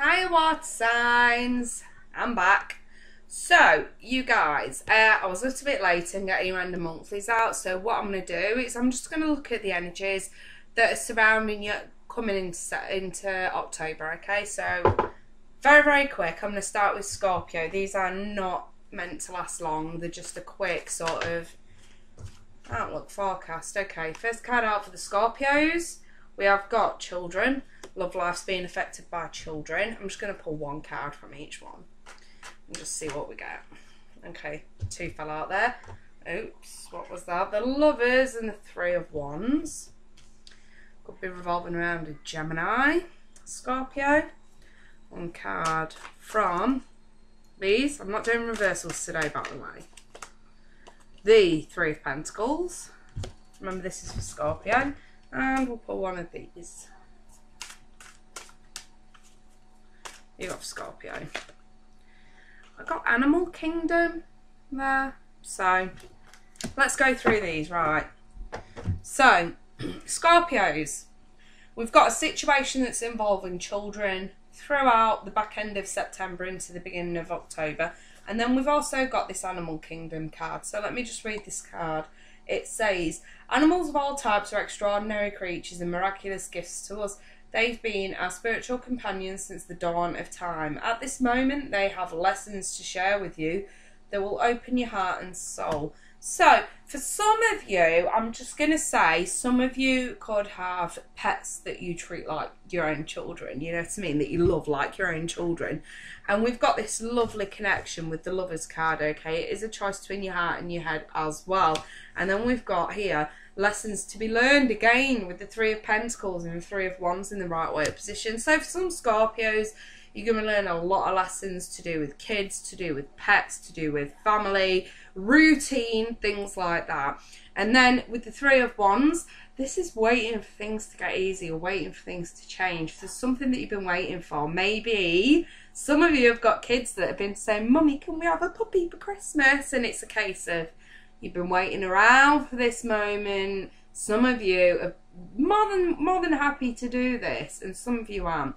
Hi, water signs. I'm back. So, you guys, I was a little bit late in getting random monthlies out. So what I'm going to do is I'm just going to look at the energies that are surrounding you coming into October. Okay, so very, very quick. I'm going to start with Scorpio. These are not meant to last long. They're just a quick sort of outlook forecast. Okay, first card out for the Scorpios. We have got children. Love life's being affected by children. I'm just going to pull one card from each one and just see what we get. Okay, two fell out there. Oops, what was that? The Lovers and the Three of Wands. Could be revolving around a Gemini, Scorpio. One card from these. I'm not doing reversals today, by the way. The Three of Pentacles. Remember, this is for Scorpio. And we'll pull one of these. You got Scorpio. I got Animal Kingdom there. So let's go through these, right? So Scorpios, we've got a situation that's involving children throughout the back end of September into the beginning of October. And then we've also got this Animal Kingdom card. So let me just read this card. It says, animals of all types are extraordinary creatures and miraculous gifts to us. They've been our spiritual companions since the dawn of time. At this moment, they have lessons to share with you that will open your heart and soul. So, for some of you, I'm just going to say, some of you could have pets that you treat like your own children, you know what I mean, that you love like your own children. And we've got this lovely connection with the Lovers card, okay? It is a choice between your heart and your head as well. And then we've got here, lessons to be learned again with the Three of Pentacles and the Three of Wands in the right way of position. So for some Scorpios, you're going to learn a lot of lessons to do with kids, to do with pets, to do with family, routine, things like that. And then with the Three of Wands, this is waiting for things to get easier, waiting for things to change. If there's something that you've been waiting for, maybe some of you have got kids that have been saying, Mummy, can we have a puppy for Christmas? And it's a case of you've been waiting around for this moment. Some of you are more than happy to do this, and some of you aren't.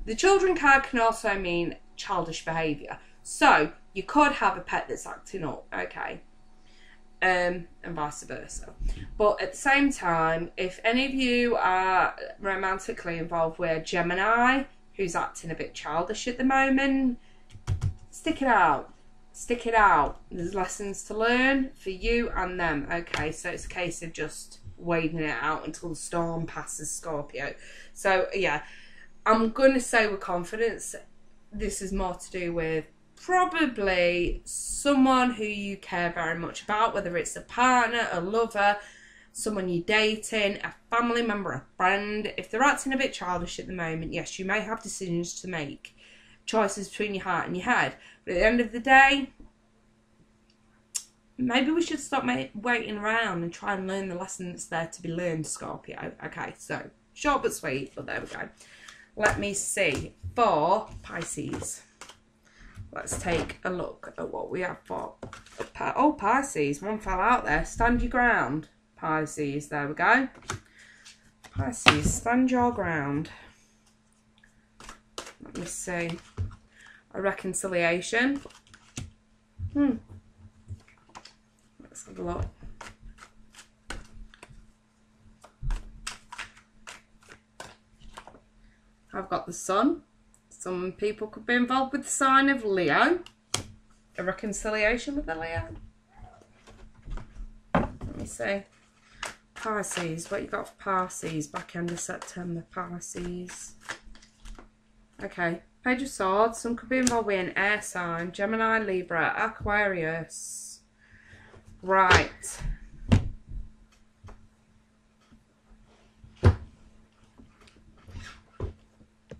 The children card can also mean childish behaviour. So you could have a pet that's acting up, okay, and vice versa. But at the same time, if any of you are romantically involved with a Gemini who's acting a bit childish at the moment, stick it out. Stick it out. There's lessons to learn for you and them, okay? So it's a case of just wading it out until the storm passes, Scorpio. So yeah, I'm going to say with confidence, this is more to do with probably someone who you care very much about, whether it's a partner, a lover, someone you're dating, a family member, a friend. If they're acting a bit childish at the moment, yes, you may have decisions to make, choices between your heart and your head. But at the end of the day, maybe we should stop waiting around and try and learn the lesson that's there to be learned, Scorpio. Okay, so short but sweet, but there we go. Let me see. For Pisces, let's take a look at what we have for. Oh, Pisces, one fell out there. Stand your ground, Pisces. There we go. Pisces, stand your ground. Let me see. A reconciliation. Let's have a look. I've got the Sun. Some people could be involved with the sign of Leo. A reconciliation with the Leo. Let me see. Pisces. What you got for Pisces? Back end of September. Pisces. Okay. Page of Swords. Some could be involved with an air sign. Gemini, Libra, Aquarius. Right.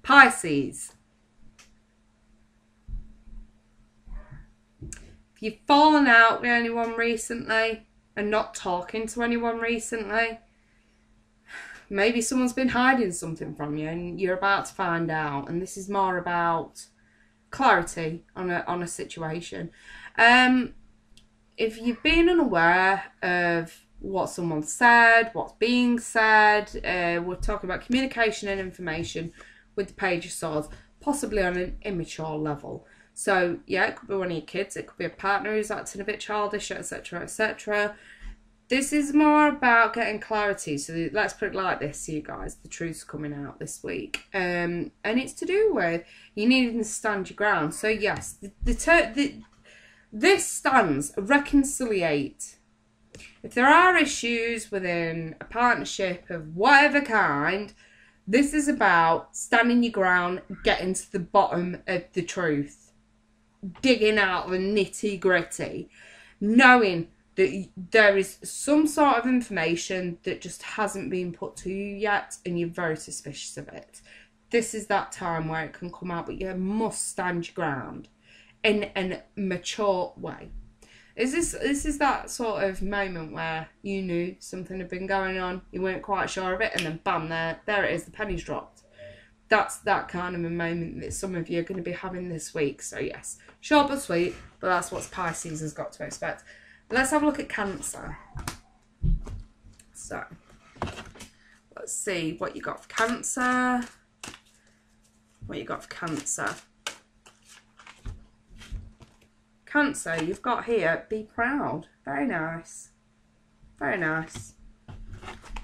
Pisces. If you've fallen out with anyone recently and not talking to anyone recently, maybe someone's been hiding something from you and you're about to find out. And this is more about clarity on a situation. If you've been unaware of what someone said, what's being said, we're talking about communication and information with the Page of Swords. possibly on an immature level. So yeah, it could be one of your kids, it could be a partner who's acting a bit childish, etc, etc. This is more about getting clarity. So let's put it like this, you guys. The truth's coming out this week. And it's to do with you needing to stand your ground. So yes, this stands reconciliate. If there are issues within a partnership of whatever kind, this is about standing your ground, getting to the bottom of the truth. Digging out the nitty gritty. Knowing that there is some sort of information that just hasn't been put to you yet and you're very suspicious of it. This is that time where it can come out, but you must stand your ground in a mature way. This is that sort of moment where you knew something had been going on, you weren't quite sure of it, and then bam, there it is, the penny's dropped. That's that kind of a moment that some of you are going to be having this week. So yes, short but sweet, but that's what Pisces has got to expect. Let's have a look at Cancer. So, let's see what you got for Cancer. What you got for Cancer. Cancer, you've got here, be proud. Very nice. Very nice.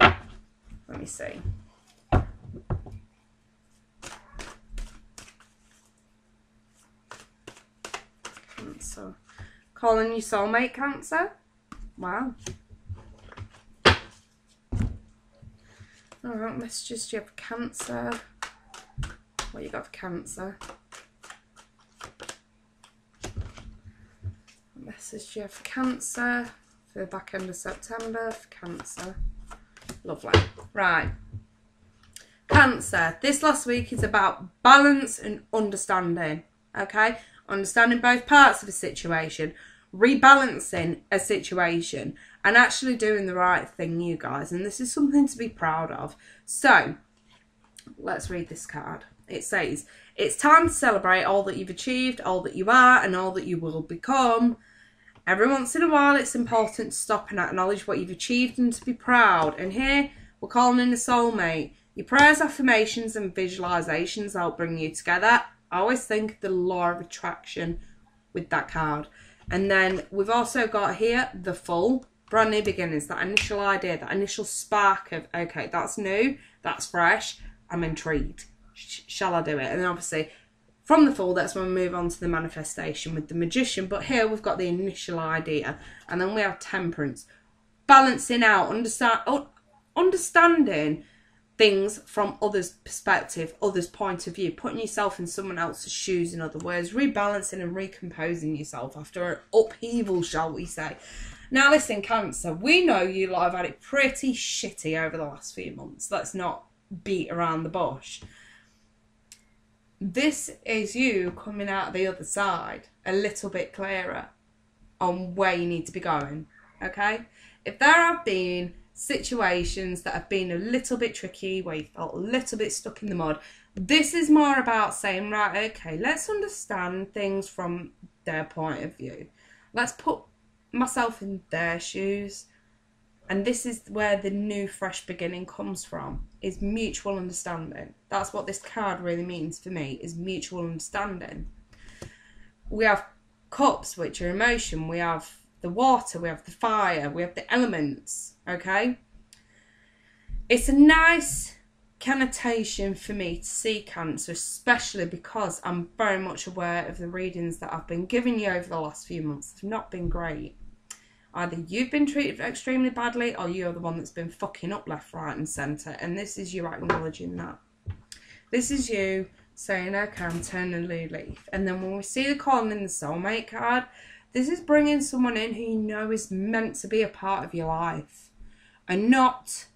Let me see. Cancer. Calling your soulmate, Cancer. Wow. Alright, messages do you have for Cancer? What you got for Cancer? What message do you have for Cancer? For the back end of September for Cancer. Lovely. Right. Cancer. This last week is about balance and understanding. Okay? Understanding both parts of a situation. Rebalancing a situation and actually doing the right thing, you guys, and this is something to be proud of. So let's read this card. It says, it's time to celebrate all that you've achieved, all that you are, and all that you will become. Every once in a while it's important to stop and acknowledge what you've achieved and to be proud. And here we're calling in a soulmate. Your prayers, affirmations and visualizations help bring you together. I always think the law of attraction with that card. And then we've also got here the Full, brand new beginnings, that initial idea, that initial spark of, okay, that's new, that's fresh, I'm intrigued. Shall I do it? And then obviously from the Full, that's when we move on to the manifestation with the Magician. But here we've got the initial idea. And then we have Temperance. Balancing out, understanding things from others' perspective, others' point of view, putting yourself in someone else's shoes, in other words, rebalancing and recomposing yourself after an upheaval, shall we say. Now listen, Cancer, we know you lot have had it pretty shitty over the last few months. Let's not beat around the bush. This is you coming out the other side a little bit clearer on where you need to be going, okay? If there have been situations that have been a little bit tricky, where you felt a little bit stuck in the mud, this is more about saying, right, okay, let's understand things from their point of view. Let's put myself in their shoes. And this is where the new fresh beginning comes from, is mutual understanding. That's what this card really means for me, is mutual understanding. We have cups, which are emotion. We have the water, we have the fire, we have the elements, okay? It's a nice connotation for me to see, Cancer, especially because I'm very much aware of the readings that I've been giving you over the last few months. They've not been great. Either you've been treated extremely badly or you're the one that's been fucking up left, right and centre. And this is you acknowledging that. This is you saying, okay, I'm turning a new leaf. And then when we see the calling in the soulmate card, this is bringing someone in who you know is meant to be a part of your life. And not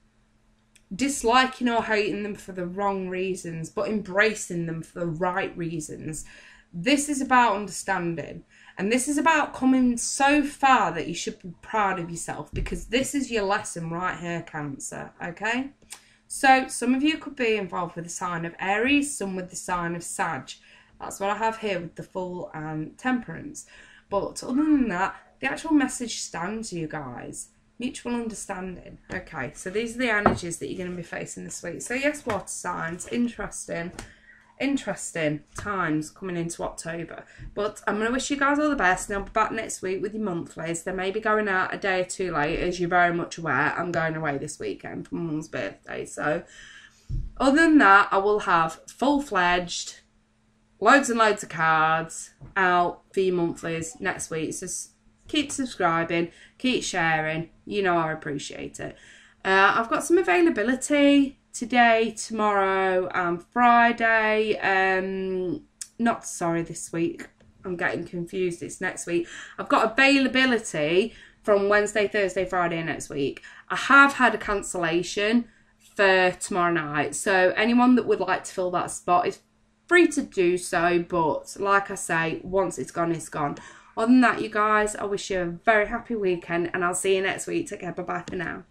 disliking or hating them for the wrong reasons, but embracing them for the right reasons. This is about understanding. And this is about coming so far that you should be proud of yourself, because this is your lesson right here, Cancer, okay? So some of you could be involved with the sign of Aries, some with the sign of Sag. That's what I have here with the Full and Temperance. But other than that, the actual message stands, you guys. Mutual understanding. Okay, so these are the energies that you're going to be facing this week. So yes, water signs, interesting. interesting times coming into October. But I'm going to wish you guys all the best, and I'll be back next week with your monthlies. They may be going out a day or two late, as you're very much aware. I'm going away this weekend for my mum's birthday. So other than that, I will have full-fledged loads and loads of cards out for your monthlies next week. So keep subscribing, keep sharing. You know I appreciate it. I've got some availability today, tomorrow and Friday. This week. I'm getting confused. It's next week. I've got availability from Wednesday, Thursday, Friday next week. I have had a cancellation for tomorrow night. So anyone that would like to fill that spot is free to do so. But like I say, once it's gone, it's gone. Other than that, you guys, I wish you a very happy weekend, and I'll see you next week. Take care. Bye-bye for now.